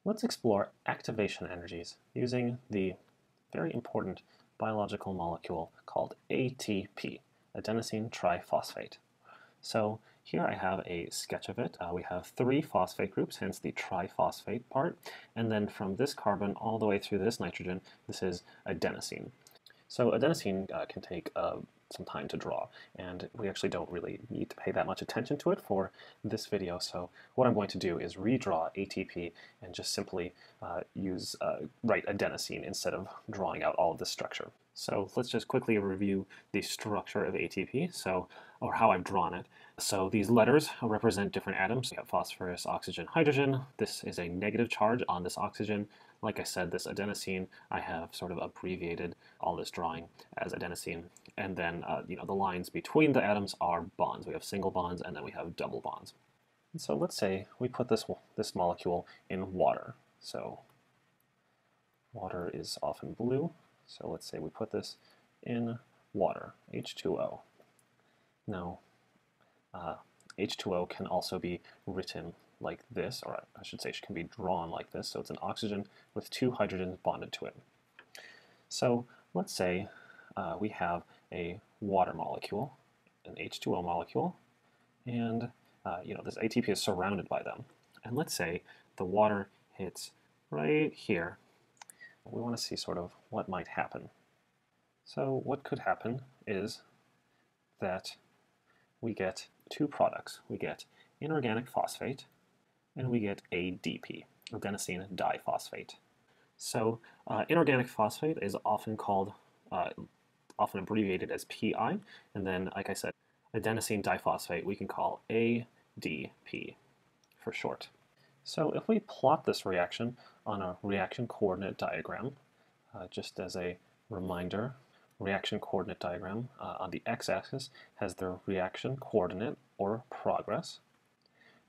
Let's explore activation energies using the very important biological molecule called ATP, adenosine triphosphate. So here I have a sketch of it. We have 3 phosphate groups, hence the triphosphate part, and then from this carbon all the way through this nitrogen, this is adenosine. So adenosine can take some time to draw, and we actually don't really need to pay that much attention to it for this video. So what I'm going to do is redraw ATP and just simply write adenosine instead of drawing out all of this structure. So let's just quickly review the structure of ATP, or how I've drawn it. So these letters represent different atoms. We have phosphorus, oxygen, hydrogen. This is a negative charge on this oxygen. Like I said, this adenosine, I have sort of abbreviated all this drawing as adenosine. And then, the lines between the atoms are bonds. We have single bonds, and then we have double bonds. And so let's say we put this molecule in water. So water is often blue. So let's say we put this in water, H2O. Now, H2O can also be written like this, or I should say it can be drawn like this. So it's an oxygen with 2 hydrogens bonded to it. So let's say we have a water molecule, an H2O molecule, and this ATP is surrounded by them. And let's say the water hits right here. We want to see sort of what might happen. So what could happen is that we get 2 products. We get inorganic phosphate, and we get ADP, adenosine diphosphate. So inorganic phosphate is often often abbreviated as PI, and then, like I said, adenosine diphosphate we can call ADP for short. So if we plot this reaction on a reaction coordinate diagram, just as a reminder, reaction coordinate diagram on the x-axis has the reaction coordinate, or progress,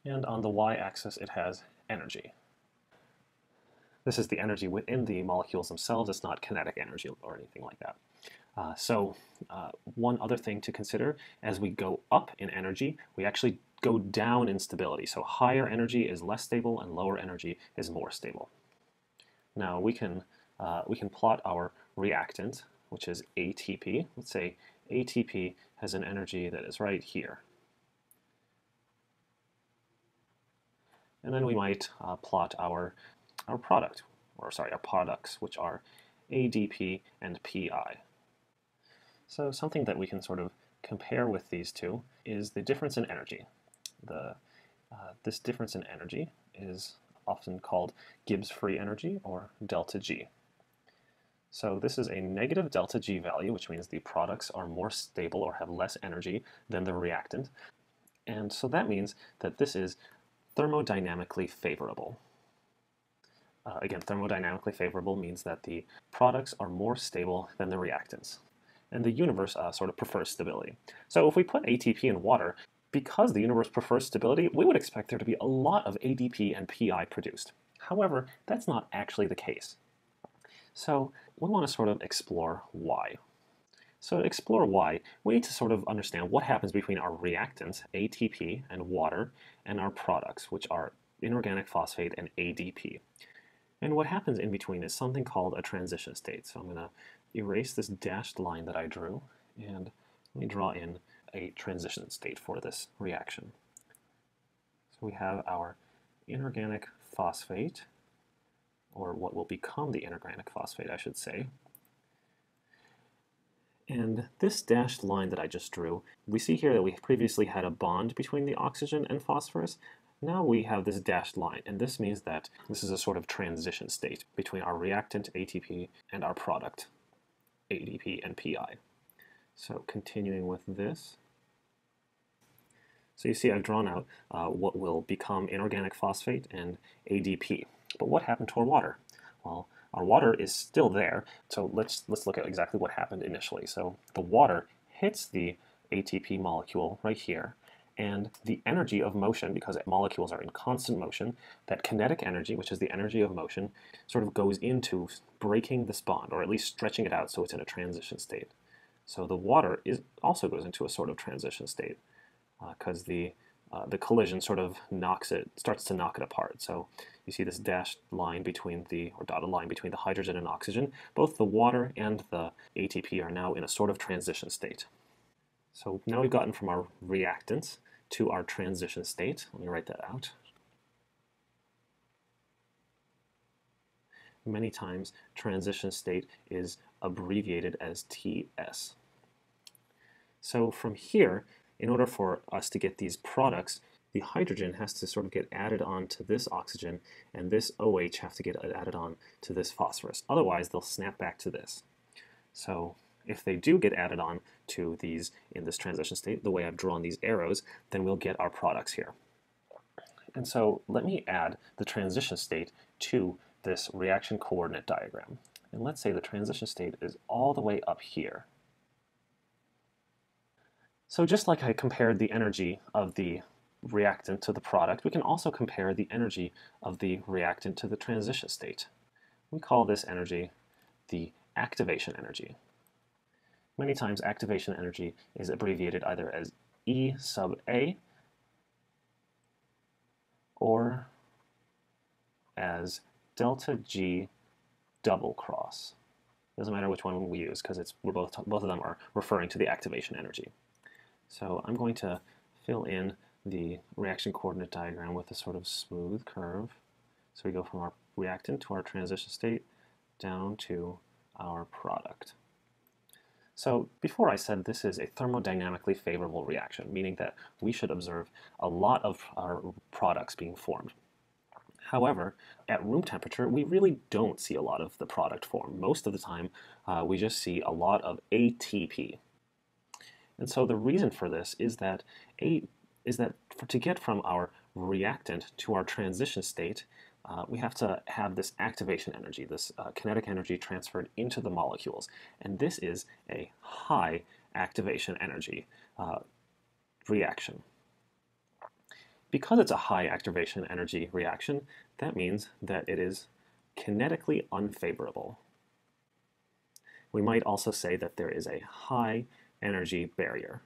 and on the y-axis it has energy. This is the energy within the molecules themselves. It's not kinetic energy or anything like that. One other thing to consider, as we go up in energy, we actually go down in stability. So higher energy is less stable and lower energy is more stable. Now we can plot our reactant, which is ATP. Let's say ATP has an energy that is right here. And then we might plot our product, our products, which are ADP and PI. So something that we can sort of compare with these two is the difference in energy. This difference in energy is often called Gibbs free energy, or delta G. So this is a negative delta G value, which means the products are more stable or have less energy than the reactant. And so that means that this is thermodynamically favorable. Again, thermodynamically favorable means that the products are more stable than the reactants. And the universe sort of prefers stability. So if we put ATP in water, because the universe prefers stability, we would expect there to be a lot of ADP and PI produced. However, that's not actually the case. So we want to sort of explore why. So to explore why, we need to sort of understand what happens between our reactants, ATP and water, and our products, which are inorganic phosphate and ADP. And what happens in between is something called a transition state. So I'm going to erase this dashed line that I drew, and let me draw in a transition state for this reaction. So we have our inorganic phosphate, or what will become the inorganic phosphate, I should say. And this dashed line that I just drew, we see here that we previously had a bond between the oxygen and phosphorus. Now we have this dashed line, and this means that this is a sort of transition state between our reactant, ATP, and our product, ADP and PI. So continuing with this. So you see I've drawn out what will become inorganic phosphate and ADP. But what happened to our water? Well, our water is still there, so let's look at exactly what happened initially. So the water hits the ATP molecule right here, and the energy of motion, because molecules are in constant motion, that kinetic energy, which is the energy of motion, sort of goes into breaking this bond, or at least stretching it out so it's in a transition state. So the water also goes into a sort of transition state, because the the collision sort of starts to knock it apart. So you see this dashed line between or dotted line between the hydrogen and oxygen. Both the water and the ATP are now in a sort of transition state. So now we've gotten from our reactants to our transition state. Let me write that out. Many times, transition state is abbreviated as TS. So from here, in order for us to get these products, the hydrogen has to sort of get added on to this oxygen, and this OH have to get added on to this phosphorus. Otherwise, they'll snap back to this. So if they do get added on to these in this transition state, the way I've drawn these arrows, then we'll get our products here. And so let me add the transition state to this reaction coordinate diagram. And let's say the transition state is all the way up here. So just like I compared the energy of the reactant to the product, we can also compare the energy of the reactant to the transition state. We call this energy the activation energy. Many times activation energy is abbreviated either as E sub A or as delta G double cross. Doesn't matter which one we use because both of them are referring to the activation energy. So I'm going to fill in the reaction coordinate diagram with a sort of smooth curve. So we go from our reactant to our transition state down to our product. So before I said this is a thermodynamically favorable reaction, meaning that we should observe a lot of our products being formed. However, at room temperature, we really don't see a lot of the product form. Most of the time, we just see a lot of ATP. And so the reason for this is that to get from our reactant to our transition state, we have to have this activation energy, this kinetic energy transferred into the molecules. And this is a high activation energy reaction. Because it's a high activation energy reaction, that means that it is kinetically unfavorable. We might also say that there is a high energy barrier.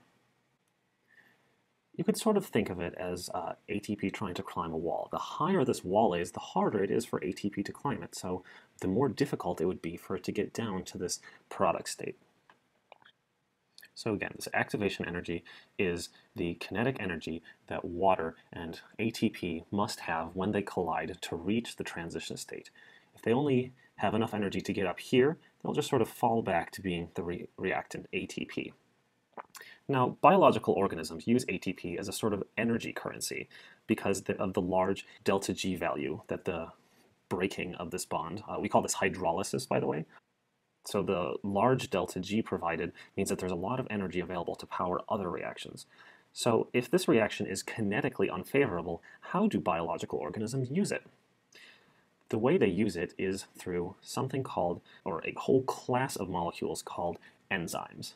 You could sort of think of it as ATP trying to climb a wall. The higher this wall is, the harder it is for ATP to climb it. So the more difficult it would be for it to get down to this product state. So again, this activation energy is the kinetic energy that water and ATP must have when they collide to reach the transition state. If they only have enough energy to get up here, they'll just sort of fall back to being the reactant ATP. Now, biological organisms use ATP as a sort of energy currency because of the large delta G value that the breaking of this bond, we call this hydrolysis, by the way. So the large delta G provided means that there's a lot of energy available to power other reactions. So if this reaction is kinetically unfavorable, how do biological organisms use it? The way they use it is through something called, or a whole class of molecules called enzymes.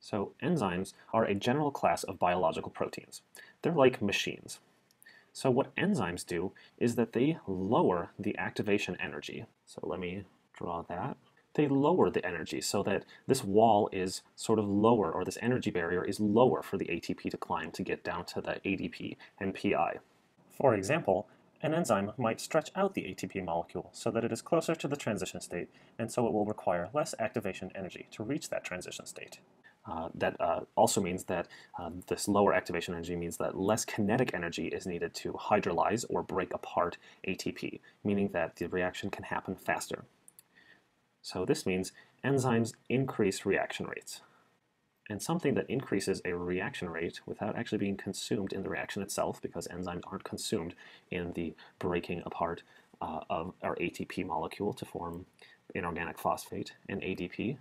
So enzymes are a general class of biological proteins. They're like machines. So what enzymes do is that they lower the activation energy. So let me draw that. They lower the energy so that this wall is sort of lower, or this energy barrier is lower for the ATP to climb to get down to the ADP and PI. For example, an enzyme might stretch out the ATP molecule so that it is closer to the transition state, and so it will require less activation energy to reach that transition state. That also means that this lower activation energy means that less kinetic energy is needed to hydrolyze or break apart ATP, meaning that the reaction can happen faster. So this means enzymes increase reaction rates. And something that increases a reaction rate without actually being consumed in the reaction itself, because enzymes aren't consumed in the breaking apart of our ATP molecule to form inorganic phosphate and ADP,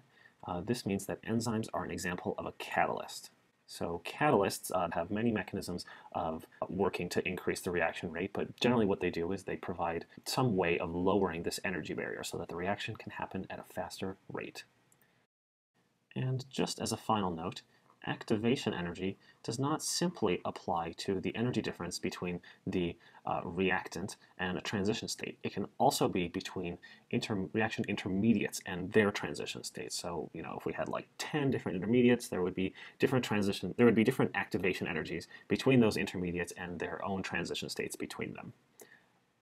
this means that enzymes are an example of a catalyst. So catalysts have many mechanisms of working to increase the reaction rate, but generally what they do is they provide some way of lowering this energy barrier so that the reaction can happen at a faster rate. And just as a final note, activation energy does not simply apply to the energy difference between the reactant and a transition state. It can also be between reaction intermediates and their transition states. So, if we had like 10 different intermediates, there would be different activation energies between those intermediates and their own transition states between them.